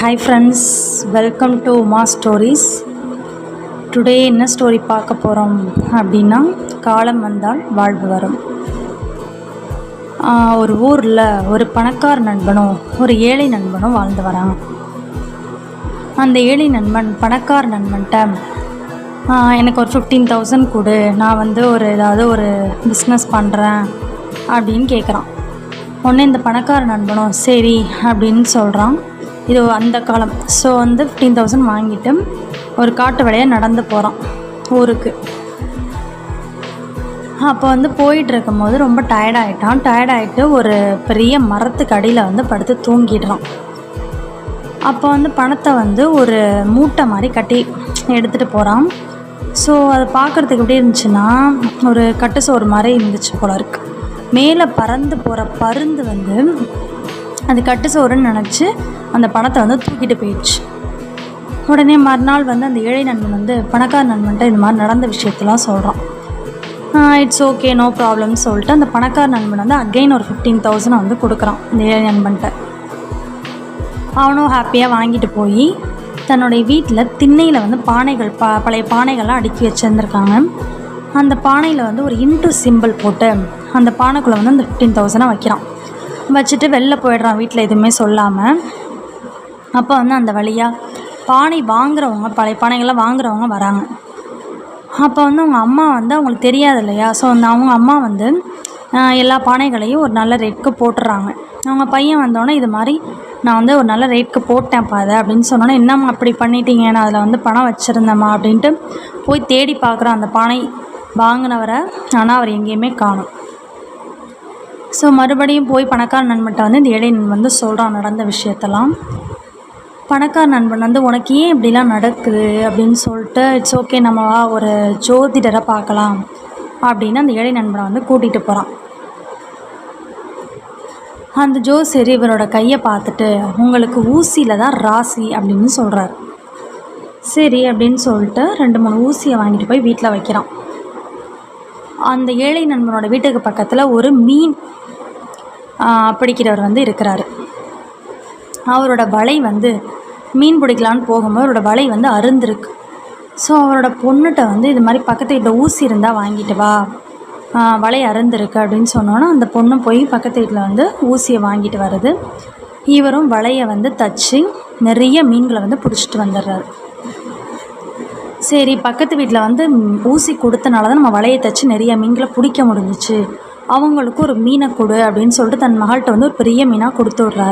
Hi friends, welcome to Uma stories. Today என்ன story பார்க்க போகிறோம் அப்படின்னா, காலம் வந்தால் வாழ்வு வரும். ஒரு ஊரில் ஒரு பணக்கார நண்பனும் ஒரு ஏழை நண்பனும் வாழ்ந்து வராங்க. அந்த ஏழை நண்பன் பணக்கார நண்பன்கிட்ட எனக்கு ஒரு 15,000 கொடு, நான் ஏதாவது ஒரு பிஸ்னஸ் பண்ணுறேன் அப்படின்னு கேட்குறான். உடனே இந்த பணக்கார நண்பனும் சரி அப்படின்னு சொல்கிறான். இது அந்த காலம். ஸோ 15,000 வாங்கிட்டு ஒரு காட்டு வழியாக நடந்து போகிறான் ஊருக்கு. அப்போ போயிட்டு இருக்கும்போது ரொம்ப டயர்டாகிட்டு ஒரு பெரிய மரத்துக்கு அடியில் படுத்து தூங்கிடுறான். அப்போ பணத்தை ஒரு மூட்டை மாதிரி கட்டி எடுத்துகிட்டு போகிறான். ஸோ அதை பார்க்குறதுக்கு எப்படி இருந்துச்சுன்னா, ஒரு கட்டு சோறு மாதிரி இருந்துச்சு போல இருக்கு. மேலே பறந்து போகிற பருந்து அது கட்டு சோறுன்னு நினச்சி அந்த பணத்தை தூக்கிட்டு போயிடுச்சு. உடனே மறுநாள் அந்த ஏழை நண்பன் பணக்கார நண்பன்கிட்ட இந்த மாதிரி நடந்த விஷயத்தெல்லாம் சொல்கிறான். இட்ஸ் ஓகே, நோ ப்ராப்ளம்னு சொல்லிட்டு அந்த பணக்கார நண்பன் அகெயின் ஒரு 15,000 கொடுக்குறான் இந்த ஏழை நண்பன்கிட்ட. அவனும் ஹாப்பியாக வாங்கிட்டு போய் தன்னுடைய வீட்டில் திண்ணையில் பானைகள் பழைய பானைகள்லாம் அடுக்கி வச்சுருந்துருக்காங்க. அந்த பானையில் ஒரு இன்ட்டு சிம்பிள் போட்டு அந்த பானைக்குள்ளே அந்த 15,000 வைக்கிறான். வச்சுட்டு வெளில போயிடுறான், வீட்டில் எதுவுமே சொல்லாமல். அப்போ அந்த வழியாக பானை வாங்குறவங்க, பழைய பானைகள்லாம் வாங்குறவங்க வராங்க. அப்போ அவங்க அம்மா அவங்களுக்கு தெரியாது இல்லையா. ஸோ அவங்க அம்மா எல்லா பானைகளையும் ஒரு நல்ல ரேட்டுக்கு போட்டுடுறாங்க. அவங்க பையன் வந்தோடனே இது மாதிரி நான் ஒரு நல்ல ரேட்டுக்கு போட்டேன்ப்பா அதை அப்படின்னு சொன்னோன்னே, என்னம்மா அப்படி பண்ணிட்டீங்க, நான் அதில் பணம் வச்சுருந்தேம்மா அப்படின்ட்டு போய் தேடி பார்க்குறான் அந்த பானை வாங்கினவரை. ஆனால் அவர் எங்கேயுமே காணும். ஸோ மறுபடியும் போய் பணக்கார நண்பன்கிட்ட இந்த ஏழை நண்பன் சொல்கிறான் நடந்த விஷயத்தெல்லாம். பணக்கார நண்பன் உனக்கு ஏன் இப்படிலாம் நடக்குது அப்படின்னு சொல்லிட்டு, இட்ஸ் ஓகே, நம்ம ஒரு ஜோதிடரை பார்க்கலாம் அப்படின்னு அந்த ஏழை நண்பனை கூட்டிகிட்டு போகிறான். அந்த ஜோசியர் இவரோட கையை பார்த்துட்டு, உங்களுக்கு ஊசியில் தான் ராசி அப்படின்னு சொல்கிறார். சரி அப்படின்னு சொல்லிட்டு 2-3 ஊசியை வாங்கிட்டு போய் வீட்டில் வைக்கிறான். அந்த ஏழை நண்பனோட வீட்டுக்கு பக்கத்தில் ஒரு மீன் பிடிக்கிறவர் இருக்கிறாரு. அவரோட வலை மீன் பிடிக்கலான்னு போகும்போது அவரோட வலை அருந்திருக்கு. ஸோ அவரோட பொண்ணுகிட்ட இது மாதிரி பக்கத்து வீட்டில் ஊசி இருந்தால் வாங்கிட்டு வா, வலை அருந்திருக்கு அப்படின்னு சொன்னோன்னா அந்த பொண்ணு போய் பக்கத்து வீட்டில் ஊசியை வாங்கிட்டு வருது. இவரும் வலையை தச்சு நிறைய மீன்களை பிடிச்சிட்டு வந்துடுறாரு. சரி, பக்கத்து வீட்டில் ஊசி கொடுத்தனால தான் நம்ம வலையை தச்சு நிறைய மீன்களை பிடிக்க முடிஞ்சிச்சு, அவங்களுக்கு ஒரு மீனை கொடு அப்படின்னு சொல்லிட்டு தன் மகள்கிட்ட ஒரு பெரிய மீனாக கொடுத்து விட்றாரு.